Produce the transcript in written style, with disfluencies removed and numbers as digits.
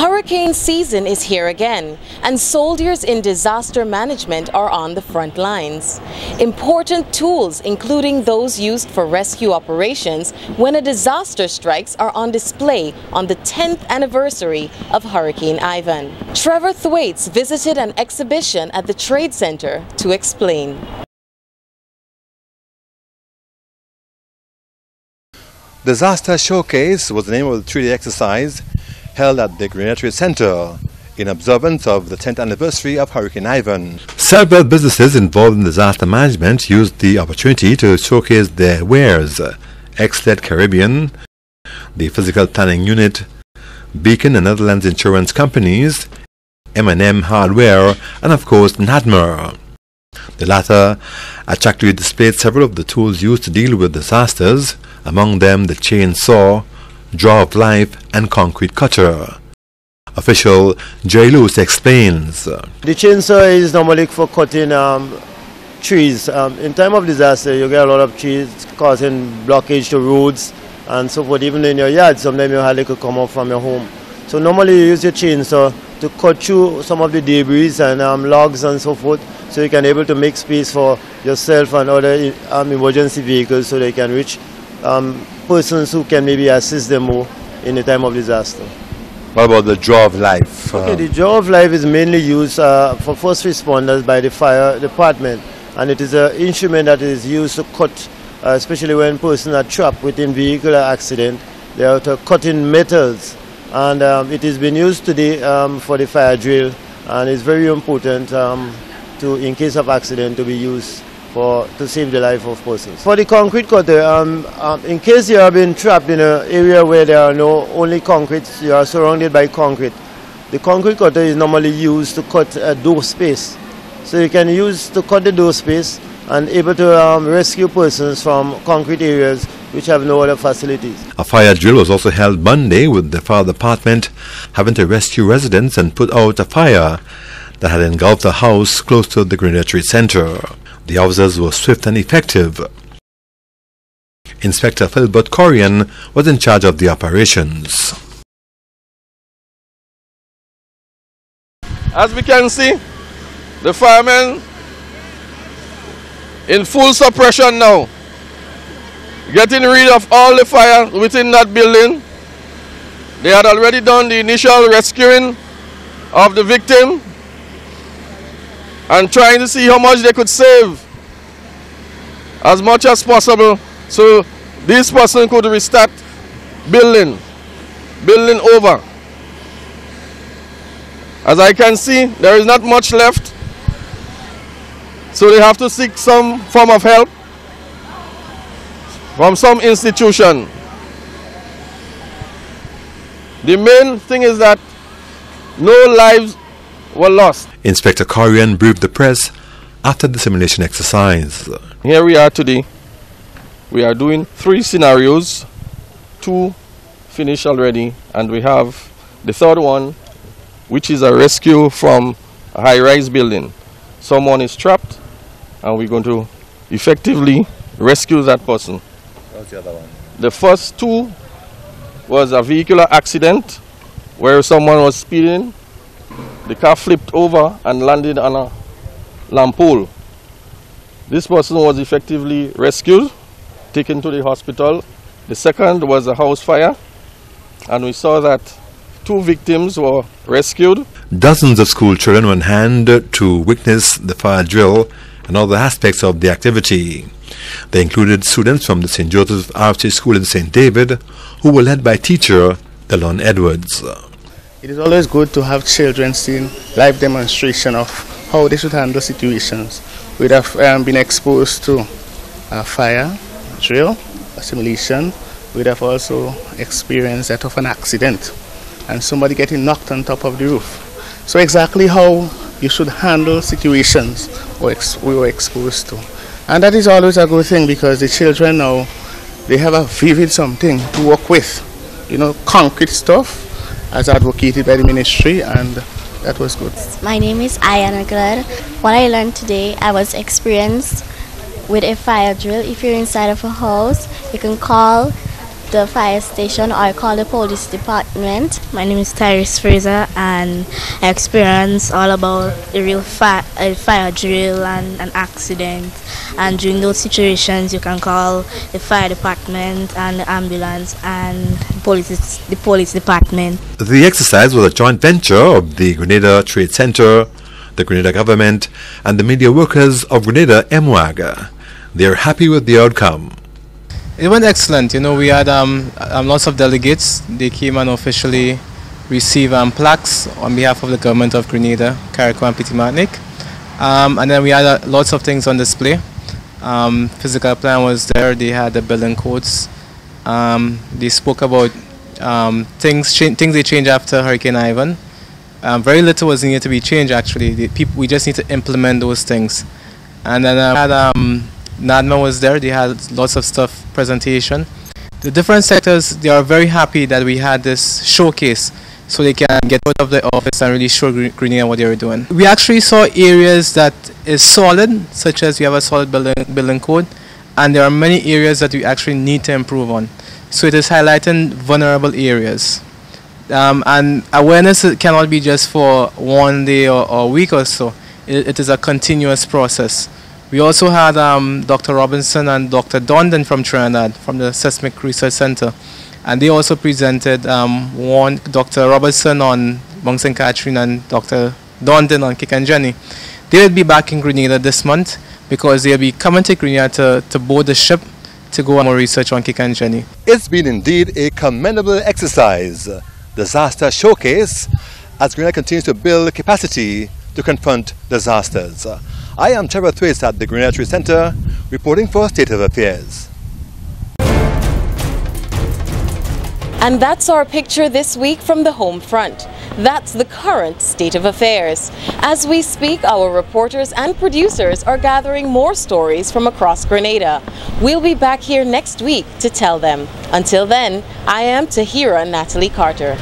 Hurricane season is here again, and soldiers in disaster management are on the front lines. Important tools, including those used for rescue operations when a disaster strikes, are on display on the 10th anniversary of Hurricane Ivan. Trevor Thwaites visited an exhibition at the Trade Center to explain. Disaster Showcase was the name of the 3-day exercise held at the Grenada Center in observance of the 10th anniversary of Hurricane Ivan. Several businesses involved in disaster management used the opportunity to showcase their wares. Exlet Caribbean, the Physical Planning Unit, Beacon and Netherlands Insurance Companies, M&M Hardware, and of course NADMER. The latter attractively displayed several of the tools used to deal with disasters, among them the chainsaw, draw of life, and concrete cutter. Official Jerry Lewis explains. The chainsaw is normally for cutting trees. In time of disaster, you get a lot of trees causing blockage to roads and so forth. Even in your yard, sometimes your hardly could come out from your home. So normally you use your chainsaw to cut through some of the debris and logs and so forth, so you can able to make space for yourself and other emergency vehicles so they can reach persons who can maybe assist them more in the time of disaster. What about the draw of life? Okay, the draw of life is mainly used for first responders by the fire department, and it is an instrument that is used to cut, especially when persons are trapped within vehicular accident. They are cutting metals, and it has been used today for the fire drill, and it's very important in case of accident, to be used to save the life of persons. For the concrete cutter, in case you have been trapped in an area where there are only concrete, you are surrounded by concrete, the concrete cutter is normally used to cut a door space. So you can use to cut the door space and able to rescue persons from concrete areas which have no other facilities. A fire drill was also held Monday, with the fire department having to rescue residents and put out a fire that had engulfed a house close to the Grenada Center. The officers were swift and effective. Inspector Philbert Corian was in charge of the operations. As we can see, the firemen in full suppression now, getting rid of all the fire within that building. They had already done the initial rescuing of the victim and trying to see how much they could save as much as possible, so this person could restart building over. As I can see, there is not much left, so they have to seek some form of help from some institution. The main thing is that no lives were lost. Inspector Corian briefed the press after the simulation exercise. Here we are today. We are doing 3 scenarios, 2 finished already, and we have the third one, which is a rescue from a high-rise building. Someone is trapped, and we're going to effectively rescue that person. What's the other one? The first 2 was a vehicular accident where someone was speeding. The car flipped over and landed on a lamp pole. This person was effectively rescued, taken to the hospital. The second was a house fire, and we saw that 2 victims were rescued. Dozens of school children were on hand to witness the fire drill and other aspects of the activity. They included students from the St. Joseph RC School in St. David, who were led by teacher Delon Edwards. It is always good to have children seeing live demonstration of how they should handle situations. We'd have been exposed to a fire drill, a simulation. We'd have also experienced that of an accident and somebody getting knocked on top of the roof. So exactly how you should handle situations we were exposed to. And that is always a good thing, because the children now, they have a vivid something to work with. You know, concrete stuff as advocated by the ministry, and that was good. My name is Ayana Glad. What I learned today, I was experienced with a fire drill. If you're inside of a house, you can call the fire station, or I call the police department. My name is Tyrese Fraser, and I experience all about the real fire drill and an accident. And during those situations, you can call the fire department and the ambulance and the police department. The exercise was a joint venture of the Grenada Trade Center, the Grenada government, and the media workers of Grenada MWAG. They are happy with the outcome. It went excellent. You know, we had lots of delegates. They came and officially received plaques on behalf of the government of Grenada, Carriacou and Petit Martinique. And then we had lots of things on display. Physical plan was there. They had the building codes. They spoke about things they changed after Hurricane Ivan. Very little was needed to be changed actually. We just need to implement those things. And then we had NADMA was there. They had lots of stuff, presentation. The different sectors, they are very happy that we had this showcase so they can get out of the office and really show Grenada what they were doing. We actually saw areas that is solid, such as we have a solid building code, and there are many areas that we actually need to improve on. So it is highlighting vulnerable areas. And awareness cannot be just for one day or a week or so. It is a continuous process. We also had Dr. Robinson and Dr. Dondon from Trinidad, from the Seismic Research Center. And they also presented Dr. Robertson on Mount St. Catherine and Dr. Dondon on Kikanjani. They will be back in Grenada this month because they will be coming to Grenada to board the ship to go on more research on Kikanjani. It's been indeed a commendable exercise, disaster showcase, as Grenada continues to build capacity to confront disasters. I am Trevor Thwaites at the Grenada Trade Center, reporting for State of Affairs. And that's our picture this week from the home front. That's the current state of affairs. As we speak, our reporters and producers are gathering more stories from across Grenada. We'll be back here next week to tell them. Until then, I am Tahira Natalie Carter.